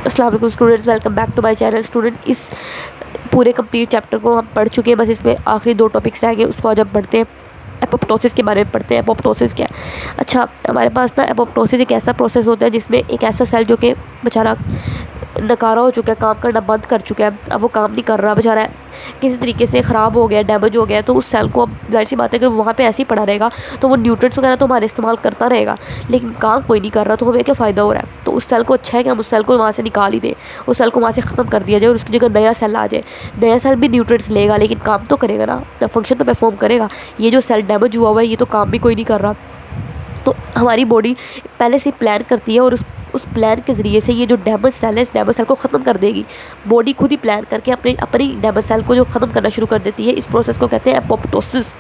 अस्सलाम वालेकुम students, welcome back to my channel. Student, इस पूरे कंप्लीट चैप्टर को हम पढ़ चुके हैं, बस इसमें आखिरी 2 टॉपिक्स रह गए। उसको आज हम पढ़ते हैं। एपोप्टोसिस के बारे में पढ़ते हैं। एपोप्टोसिस क्या है? अच्छा, हमारे पास ना एपोप्टोसिस एक ऐसा प्रोसेस होता है जिसमें एक ऐसा सेल जो कि बेचारा नकारा हो चुका है, काम करना बंद कर चुका है, अब वो काम नहीं कर रहा, बेचारा किसी तरीके से ख़राब हो गया, डैमेज हो गया, तो उस सेल को अब जाहिर सी बात है अगर वहाँ पे ऐसे ही पड़ा रहेगा तो वो न्यूट्रिएंट्स वगैरह तो हमारे इस्तेमाल करता रहेगा, लेकिन काम कोई नहीं कर रहा, तो हमें क्या फ़ायदा हो रहा है? तो उस सेल को अच्छा है कि हम उस सेल को वहाँ से निकाल ही दें, उस सेल को वहाँ से ख़त्म कर दिया जाए और उसकी जगह नया सेल आ जाए। नया सेल भी न्यूट्रिएंट्स लेगा लेकिन काम तो करेगा ना, फंक्शन तो परफॉर्म करेगा। ये जो सेल डैमेज हुआ हुआ है ये तो काम भी कोई नहीं कर रहा। तो हमारी बॉडी पहले से प्लान करती है और उस प्लान के ज़रिए से ये जो डैमेज सेल है इस डैमेज सेल को ख़त्म कर देगी। बॉडी खुद ही प्लान करके अपनी डैमेज सेल को जो ख़त्म करना शुरू कर देती है। इस प्रोसेस को कहते हैं एपोप्टोसिस।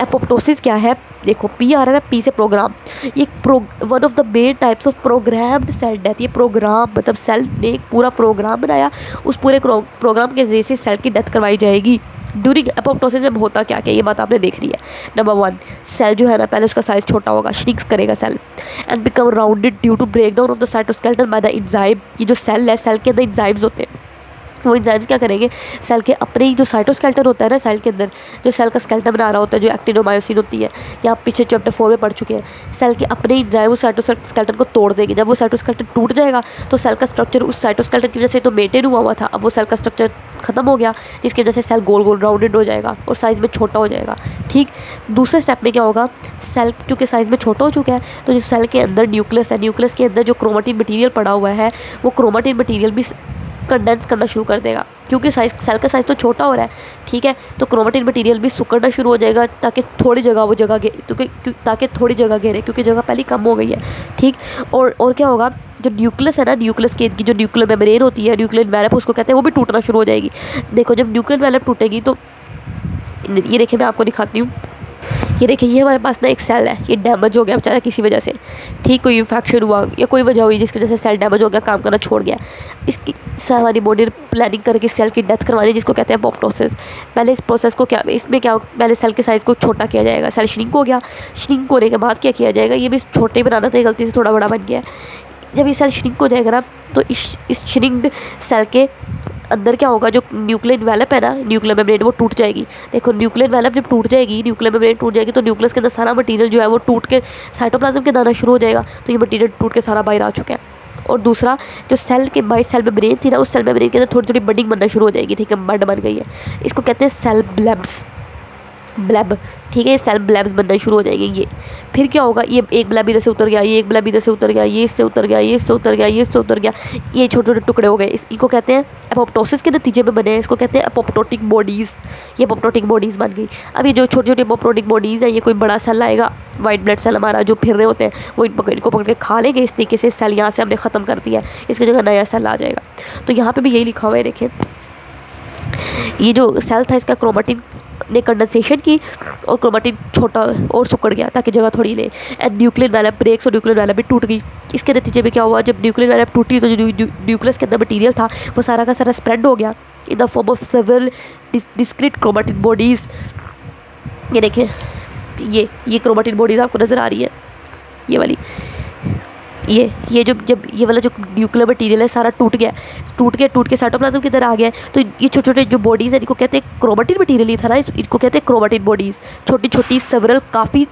एपोप्टोसिस क्या है? देखो, पी आ रहा है ना, पी से प्रोग्राम। ये one of the main types of programmed cell death. ये प्रोग्राम मतलब सेल ने एक पूरा प्रोग्राम बनाया, उस पूरे प्रोग्राम के ज़रिए से सेल की डेथ करवाई जाएगी। ड्यूरिंग एपोप्टोसिस में होता क्या क्या, ये बात आपने देख रही है। नंबर 1, सेल जो है ना, पहले उसका साइज़ छोटा होगा, श्रिंक्स करेगा cell and become rounded due to break down of the cytoskeleton by the enzyme. ये जो सेल है, सेल के अंदर एंजाइम्स होते हैं, वो एंजाइम्स क्या करेंगे, सेल के अपने ही जो साइटोस्केलेटन होता है ना, सेल के अंदर जो सेल का स्केलेटन बना रहा होता है, जो एक्टिनोमायोसिन होती है, या आप पीछे चैप्टर 4 में पढ़ चुके हैं। सेल के अपने ही एंजाइम उस साइटोस्केलेटन को तोड़ देंगे। जब वो साइटोस्केलेटन टूट जाएगा तो सेल का स्ट्रक्चर उस साइटोस्केलेटन की वजह से तो मेंटेन हुआ था, अब वो सेल का स्ट्रक्चर खत्म हो गया, जिसकी वजह से सेल गोल गोल राउंडेड हो जाएगा और साइज़ में छोटा हो जाएगा। ठीक, दूसरे स्टेप में क्या होगा, सेल चूँकि साइज़ में छोटा हो चुका है तो जो सेल के अंदर न्यूक्लियस है, न्यूक्लियस के अंदर जो क्रोमेटिन मटीरियल पड़ा हुआ है, वो क्रोमेटिन मटीरियल भी कंडेंस करना शुरू कर देगा, क्योंकि सेल का साइज़ तो छोटा हो रहा है। ठीक है, तो क्रोमेटिन मटीरियल भी सुकड़ना शुरू हो जाएगा ताकि थोड़ी जगह वो जगह ताकि थोड़ी जगह घेरे, क्योंकि जगह पहले कम हो गई है। ठीक, और क्या होगा, जो न्यूक्लियस है ना, न्यूक्लियस की जो न्यूक्लियर मेम्ब्रेन होती है, न्यूक्लियर एनवेलप उसको कहते हैं, वो भी टूटना शुरू हो जाएगी। देखो, जब न्यूक्लियर एनवेलप टूटेगी तो ये देखिए, मैं आपको दिखाती हूँ। ये देखिए, ये हमारे पास ना एक सेल है, ये डैमेज हो गया बेचारा किसी वजह से। ठीक, कोई इन्फेक्शन हुआ या कोई वजह हुई जिसकी वजह से सेल डैमेज हो गया, काम करना छोड़ गया। इसकी हमारी बॉडी प्लानिंग करके सेल की डेथ करवानी, जिसको कहते हैं एपोप्टोसिस। पहले इस प्रोसेस को इसमें क्या, पहले सेल के साइज़ को छोटा किया जाएगा, सेल श्रिंक हो गया। श्रिंक होने के बाद क्या किया जाएगा, ये भी छोटे बनाना था, गलती से थोड़ा बड़ा बन गया। जब ये सेल श्रिंक हो जाएगा ना, तो इस श्रिंक्ड सेल के अंदर क्या होगा, जो न्यूक्लियर एनवेलप है ना, न्यूक्लियर मेम्ब्रेन, वो टूट जाएगी। देखो, न्यूक्लियर एनवेलप जब टूट जाएगी, न्यूक्लियर मेम्ब्रेन टूट जाएगी, तो न्यूक्लियस के अंदर सारा मटीरियल जो है वो टूट के साइटोप्लाज्म के अंदर आना शुरू हो जाएगा। तो ये मटीरियल टूट के सारा बाहर आ चुका है। और दूसरा, जो सेल के बाहर सेल मेम्ब्रेन थी ना, उस सेल मेम्ब्रेन के अंदर थोड़ी थोड़ी बडिंग बनना शुरू हो जाएगी। ठीक है, बड बन गई है, इसको कहते हैं सेल ब्लेब्स। ब्लेब, ठीक है, ये सेल ब्लेब्स बनना शुरू हो जाएंगे। ये फिर क्या होगा, ये एक ब्लेब इधर से उतर गया, ये एक ब्लेब इधर से उतर गया, ये इससे उतर गया, ये इससे उतर गया, ये इससे उतर गया, ये छोटे छोटे टुकड़े हो गए। इनको कहते हैं एपोप्टोसिस के नतीजे में बने हैं, इसको कहते हैं एपोप्टोटिक बॉडीज़। ये एपोप्टोटिक बॉडीज़ बन गई। अब ये जो छोटी छोटी एपोप्टोटिक बॉडीज़ है, ये कोई बड़ा सेल आएगा, वाइट ब्लड सेल हमारा जो फिर रहे होते हैं, वो इनको पकड़ के खा लेंगे। इस तरीके से सेल यहाँ से हमने ख़त्म कर दिया, इसकी जगह नया सेल आ जाएगा। तो यहाँ पर भी यही लिखा हुआ है, देखें, ये जो सेल था इसका क्रोमेटिन ने कंडेंसेशन की और क्रोमेटिन छोटा और सुकड़ गया ताकि जगह थोड़ी ले, एंड न्यूक्लियर एनवेलप ब्रेक्स और न्यूक्लियर एनवेलप भी टूट गई। इसके नतीजे में क्या हुआ, जब न्यूक्लियर एनवेलप टूटी तो जो न्यूक्लियस के अंदर मटीरियल था वो सारा का सारा स्प्रेड हो गया in the form of several discrete chromatin bodies. ये देखिए, ये क्रोमेटिन बॉडीज़ आपको नज़र आ रही है, ये वाली, ये जब ये वाला जो न्यूक्लियर मटीरियल है सारा टूट के साइटोप्लाज्म के अंदर आ गया है। तो ये छोटे छोटे जो बॉडीज़ है, इनको कहते हैं क्रोमेटिन मटीरियल ही था ना, इनको कहते हैं क्रोमेटिन बॉडीज़। छोटी छोटी सेवरल, काफ़ी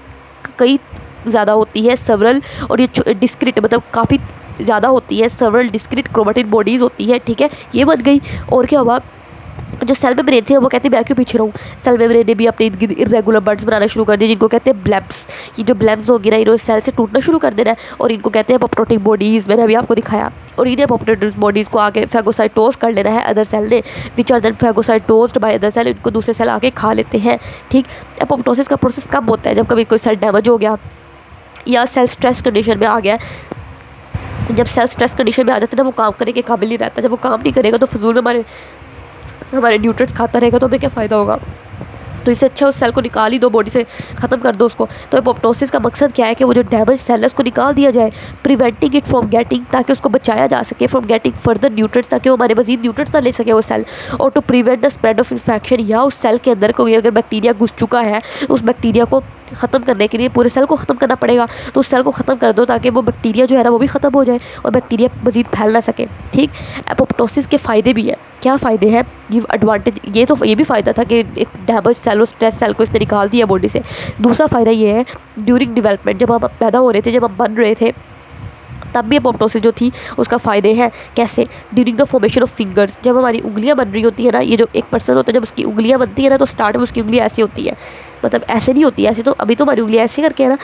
कई ज़्यादा होती है सेवरल, और ये डिस्क्रीट मतलब काफ़ी ज़्यादा होती है, सेवरल डिस्क्रीट क्रोमेटिन बॉडीज़ होती है। ठीक है, ये बन गई। और क्या हुआ, जो सेल मेम्ब्रेन थी वो कहते हैं, मैं क्यों पीछे रहूँ, सेल मेम्ब्रेन ने भी अपने इर्द गिर्द इरेगुलर बड्स बनाना शुरू कर दिए, जिनको कहते हैं ब्लेब्स। ये जो ब्लेब्स होगी ना, इन्होंने सेल से टूटना शुरू कर देना है और इनको कहते हैं एपोप्टोटिक बॉडीज़। मैंने अभी आपको दिखाया। और इन्हें एपोप्टोटिक बॉडीज़ को आगे फैगोसाइटोज कर लेना है अदर सेल ने, which are then phagocytosed by other cell. इनको दूसरे सेल आके खा लेते हैं। ठीक, एपोप्टोसिस का प्रोसेस कब होता है, जब कभी कोई सेल डैमेज हो गया या सेल स्ट्रेस कंडीशन में आ गया। जब सेल स्ट्रेस कंडीशन में आ जाता है ना, वो काम करने के काबिल नहीं रहता। जब वो काम नहीं करेगा तो फजूल में हमारे न्यूट्रिएंट्स खाता रहेगा, तो हमें क्या फ़ायदा होगा। तो इससे अच्छा उस सेल को निकाल ही दो, बॉडी से ख़त्म कर दो उसको। तो एपोप्टोसिस का मकसद क्या है कि वो जो डैमेज सेल है उसको निकाल दिया जाए, प्रिवेंटिंग इट फ्रॉम गेटिंग, ताकि उसको बचाया जा सके, फ्रॉम गेटिंग फर्दर न्यूट्रिएंट्स, ताकि वो हमारे मजीद न्यूट्रिएंट्स ना ले सके वो सेल, और to prevent the spread of infection, या उस सेल के अंदर कोई अगर बैक्टीरिया घुस चुका है उस बैक्टीरिया को ख़त्म करने के लिए पूरे सेल को ख़त्म करना पड़ेगा, तो उस सेल को ख़त्म कर दो ताकि वो बैक्टीरिया जो है ना वो भी ख़त्म हो जाए और बैक्टीरिया मज़ीद फैल ना सके। ठीक, एपोप्टोसिस के फ़ायदे भी हैं। क्या फ़ायदे हैं, गिव एडवांटेज, ये भी फ़ायदा था कि एक डैमेज सेल और स्ट्रेस सेल को इसने निकाल दिया बॉडी से। दूसरा फ़ायदा ये है, ड्यूरिंग डेवलपमेंट, जब हम पैदा हो रहे थे, जब हम बन रहे थे, तब भी एपोप्टोसिस जो थी उसका फ़ायदे हैं। कैसे, during the formation of fingers, जब हमारी उंगलियां बन रही होती है ना, ये जो एक पर्सन होता है जब उसकी उंगलियां बनती है ना, तो स्टार्ट में उसकी उंगली ऐसी होती है, मतलब ऐसे नहीं होती है, ऐसे तो अभी तो हमारी उंगलियां ऐसे करके है ना,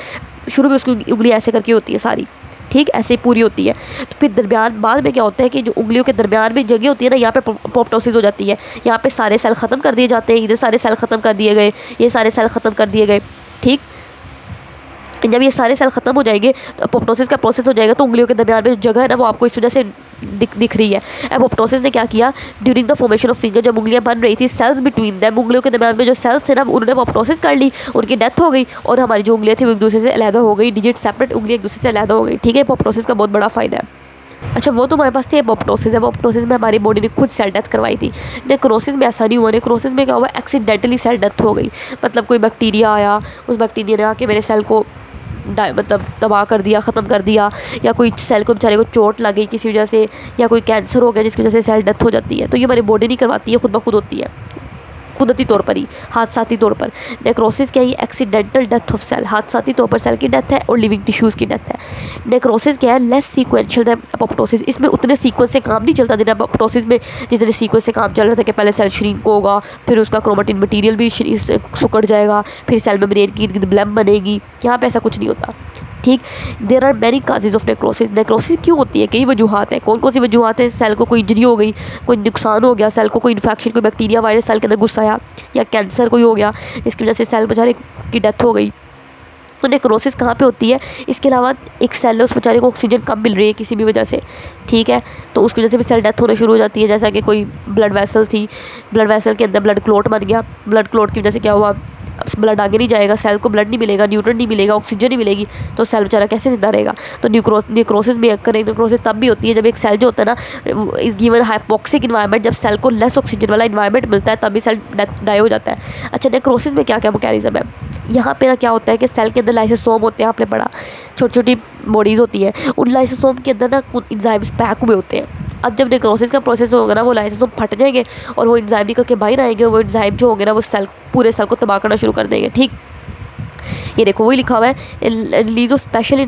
शुरू में उसकी उंगली ऐसे करके होती है सारी, ठीक, ऐसे पूरी होती है। तो फिर दरमियान बाद में क्या होता है कि जो उंगलियों के दरमियान में जगह होती है ना, यहाँ पे एपोप्टोसिस हो जाती है। यहाँ पे सारे सेल ख़त्म कर दिए जाते हैं, इधर सारे सेल ख़त्म कर दिए गए, ये सारे सेल ख़त्म कर दिए गए। ठीक, जब ये सारे सेल ख़त्म हो जाएंगे तो एपोप्टोसिस का प्रोसेस हो जाएगा, तो उंगलियों के दरमियान में जो जगह है ना वो आपको इस वजह से दिख रही है। एपोप्टोसिस ने क्या किया, during the formation of finger, जब उंगलियां बन रही थी, सेल्स बिटवीन दैम, उंगलियों के दरमियान में जो सेल्स थे ना उन्होंने एपोप्टोसिस कर ली, उनकी डेथ हो गई और हमारी जो उंगलियां थी वो एक दूसरे से अलग हो गई, डिजिट सेपरेट, उंगलियां एक दूसरे से अलग हो गई। ठीक है, एपोप्टोसिस का बहुत बड़ा फ़ायदा है। अच्छा, वो तो हमारे पास थी एपोप्टोसिस। एपोप्टोसिस में हमारी बॉडी ने खुद सेल डेथ करवाई थी। नेक्रोसिस में ऐसा नहीं हुआ। नेक्रोसिस में क्या हुआ, एक्सीडेंटली सेल डेथ हो गई, मतलब कोई बैक्टीरिया आया, उस बैक्टीरिया ने आके मेरे सेल को मतलब तबाह कर दिया, ख़त्म कर दिया, या कोई सेल को बेचारे को चोट लग गई किसी वजह से, या कोई कैंसर हो गया जिसकी वजह से सेल डेथ हो जाती है। तो ये हमारी बॉडी नहीं करवाती है, खुद ब खुद होती है, कुदरती तौर पर ही, हादसाती तौर पर। नेक्रोसिस क्या है, एक्सीडेंटल डेथ ऑफ सेल, हादसाती तौर पर सेल की डेथ है और लिविंग टिश्यूज़ की डेथ है। नेक्रोसिस क्या है, लेस सीक्वेंशियल दैन एपोप्टोसिस, इसमें उतने सीक्वेंस से काम नहीं चलता जितना एपोप्टोसिस में जितने सीक्वेंस से काम चल रहा था कि पहले सेल श्रिंक होगा, फिर उसका क्रोमेटिन मटीरियल भी सुकड़ जाएगा, फिर सेल मेम्ब्रेन की इर्द ब्लेम बनेगी। यहाँ पे ऐसा कुछ नहीं होता। ठीक, there are many causes of necrosis. Necrosis क्यों होती है, कई वजूहत है। कौन कौन सी वजूहत है, सेल को कोई इंजरी हो गई, कोई नुकसान हो गया, सेल को कोई इन्फेक्शन, कोई बैक्टीरिया वायरस सेल के अंदर घुस आया, या कैंसर कोई हो गया इसकी वजह से सेल बेचारे की डेथ हो गई, तो नेक्रोसिस कहाँ पे होती है। इसके अलावा एक सेल है, उस बेचारे को ऑक्सीजन कम मिल रही है किसी भी वजह से, ठीक है, तो उसकी वजह से भी सेल डेथ होना शुरू हो जाती है। जैसा कि कोई ब्लड वेसल थी, ब्लड वेसल के अंदर ब्लड क्लॉट बन गया, ब्लड क्लॉट की वजह से क्या हुआ, ब्लड आगे नहीं जाएगा, सेल को ब्लड नहीं मिलेगा, न्यूट्रन नहीं मिलेगा, ऑक्सीजन नहीं मिलेगी, तो सेल बेचारा कैसे जिंदा रहेगा। तो नेक्रोसिस में अक्कर नेक्रोसिस तब भी होती है जब एक सेल जो होता है ना, इस गिवन हाइपोक्सिक इन्वायरमेंट, जब सेल को लेस ऑक्सीजन वाला इन्वायरमेंट मिलता है तभी सेल डाई हो जाता है। अच्छा, नेक्रोसिस में क्या क्या मैकेनिज्म है, यहाँ पे ना क्या होता है कि सेल के अंदर लाइसोसोम होते हैं, आपने पढ़ा, छोटी छोटी बॉडीज़ होती है, उन लाइसोसोम के अंदर ना एंजाइम्स पैक हुए होते हैं। अब जब नेक्रोसिस का प्रोसेस होगा ना, वो लाइसोसोम फट जाएंगे और वो एंजाइम निकल के बाहर आएंगे, वो एंजाइम जो होंगे ना वो सेल पूरे सेल को तबाह करना शुरू कर देंगे। ठीक, ये देखो वही लिखा हुआ है, release of special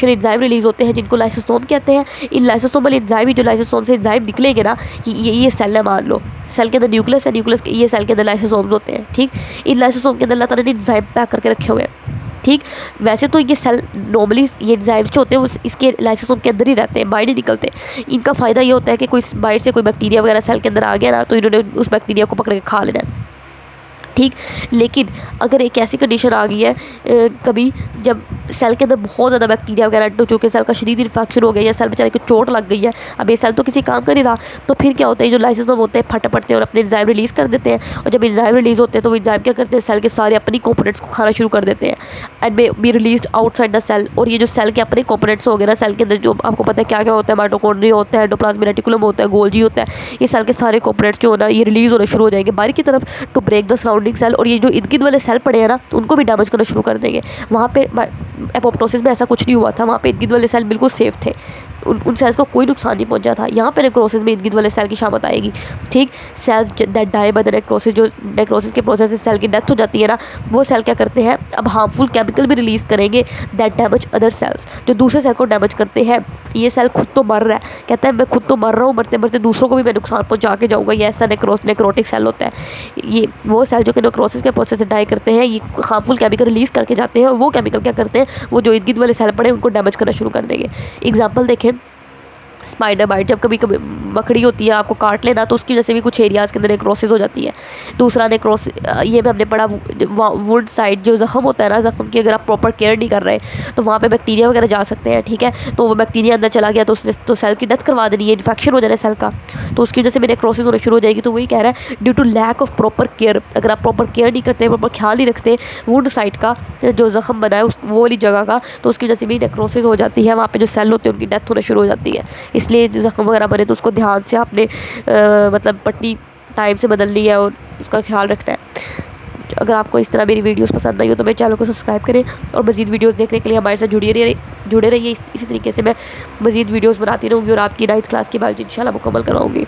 enzyme release होते हैं जिनको लाइसोसोम कहते हैं। इन लाइसोसोमल एंजाइम, जो लाइसोसोम से एंजाइम निकलेंगे ना, ये सेल है, मान लो सेल के अंदर न्यूक्लियस है, न्यूक्लियस के ये सेल के अंदर लाइसोसोम्स होते हैं। ठीक, इन लाइसोसोम के अंदर अल्लाह ताला ने एंजाइम पैक करके रखे हुए हैं। ठीक, वैसे तो ये सेल नॉर्मली ये एंजाइम्स जो होते हैं वो इसके लाइसोसोम के अंदर ही रहते हैं, बाहर नहीं निकलते। इनका फ़ायदा ये होता है कि कोई बाहर से कोई बैक्टीरिया वगैरह सेल के अंदर आ गया ना, तो इन्होंने उस बैक्टीरिया को पकड़ के खा लेना है। ठीक, लेकिन अगर एक ऐसी कंडीशन आ गई है कभी जब सेल के अंदर बहुत ज़्यादा बैक्टीरिया वगैरह एंटर हो चुके, सेल का शदीद इन्फेक्शन हो गया, या सेल बेचारे को चोट लग गई है, अब ये सेल तो किसी काम कर नहीं रहा, तो फिर क्या होता है, जो लाइसोसोम होते हैं फट पड़ते हैं और अपने एंजाइम रिलीज़ कर देते हैं। और जब एंजाइम रिलीज़ होते हैं तो वो एंजाइम क्या करते हैं, सेल के सारे अपनी कंपोनेंट्स को खाना शुरू कर देते हैं and may be released outside the cell. और ये जो सेल के अपने कंपोनेंट्स हो गए ना, सेल के अंदर जो आपको पता है क्या क्या होता है, माइटोकॉन्ड्रिया होता है, एंडोप्लाज्मिक रेटिकुलम होता है, गोल्जी होता है, ये सेल के सारे कंपोनेंट्स जो होना ये रिलीज़ होना शुरू हो जाएंगे बाहर की तरफ to break the surrounding cell. और ये जो इर्द गिर्द वाले सेल पड़े हैं ना, उनको भी डैमेज करना शुरू कर देंगे। वहाँ पे एपोप्टोसिस में ऐसा कुछ नहीं हुआ था, वहाँ पे इर्द गिर्द वाले सेल बिल्कुल सेफ थे, उन सेल्स को कोई नुकसान नहीं पहुंचा था। यहाँ पे नेक्रोसिस में इर्द गिर्द वाले सेल की शामत आएगी। ठीक, cells that die by the necrosis, जो नेक्रोसिस के प्रोसेस से सेल की डेथ हो जाती है ना, वो सेल क्या करते हैं, अब हार्मफुल केमिकल भी रिलीज़ करेंगे दैट डैमेज अदर सेल्स, जो दूसरे सेल को डैमेज करते हैं। ये सेल खुद तो मर रहा है, कहता है मैं खुद तो मर रहा हूँ, मरते मरते दूसरों को भी मैं नुकसान पहुँचा के जाऊँगा, ये ऐसा नेक्रोटिक सेल होता है। ये वो सेल जो कि नेक्रोसिस के प्रोसेस से डाई करते हैं, ये हार्मफुल केमिकल रिलीज़ करके जाते हैं, और वो केमिकल क्या करते हैं, वो जो इर्द गिर्द वाले सेल पड़े उनको डैमेज करना शुरू कर देंगे। एग्जाम्पल देखें, स्पाइडर बाइट, जब कभी कभी मकड़ी होती है आपको काट लेना, तो उसकी वजह से भी कुछ एरियाज़ के अंदर नेक्रोसिस हो जाती है। दूसरा नेक्रोसिस, ये भी हमने पढ़ा, वुड साइड जो ज़ख़म होता है ना, ज़ख़म की अगर आप प्रॉपर केयर नहीं कर रहे तो वहाँ पे बैक्टीरिया वगैरह जा सकते हैं। ठीक है, तो वो बैक्टीरिया अंदर चला गया तो उसने तो सेल की डेथ करवा देनी है, इन्फेक्शन हो जाना सेल का, तो उसकी वजह से भी नेक्रोसिस होना शुरू हो जाएगी। तो वही कह रहा है, due to lack of proper care, अगर आप प्रॉपर केयर नहीं करते, प्रॉपर ख्याल नहीं रखते वुड साइड का, जो ज़ख़म बना है वो वाली जगह का, तो उसकी वजह से भी नेक्रोसिस हो जाती है, वहाँ पर जो सेल होते हैं उनकी डेथ होना शुरू हो जाती है। इसलिए जो ज़ख़म वगैरह बने तो उसको ध्यान से आपने मतलब पट्टी टाइम से बदलनी है और उसका ख्याल रखना है। अगर आपको इस तरह मेरी वीडियोस पसंद आई हो तो मेरे चैनल को सब्सक्राइब करें और मज़ीद वीडियोस देखने के लिए हमारे साथ जुड़े रहिए। इसी तरीके से मैं मज़ीद वीडियोस बनाती रहूँगी और आपकी 9th क्लास की बायोलॉजी इंशाल्लाह मुकम्मल करवाऊँगी।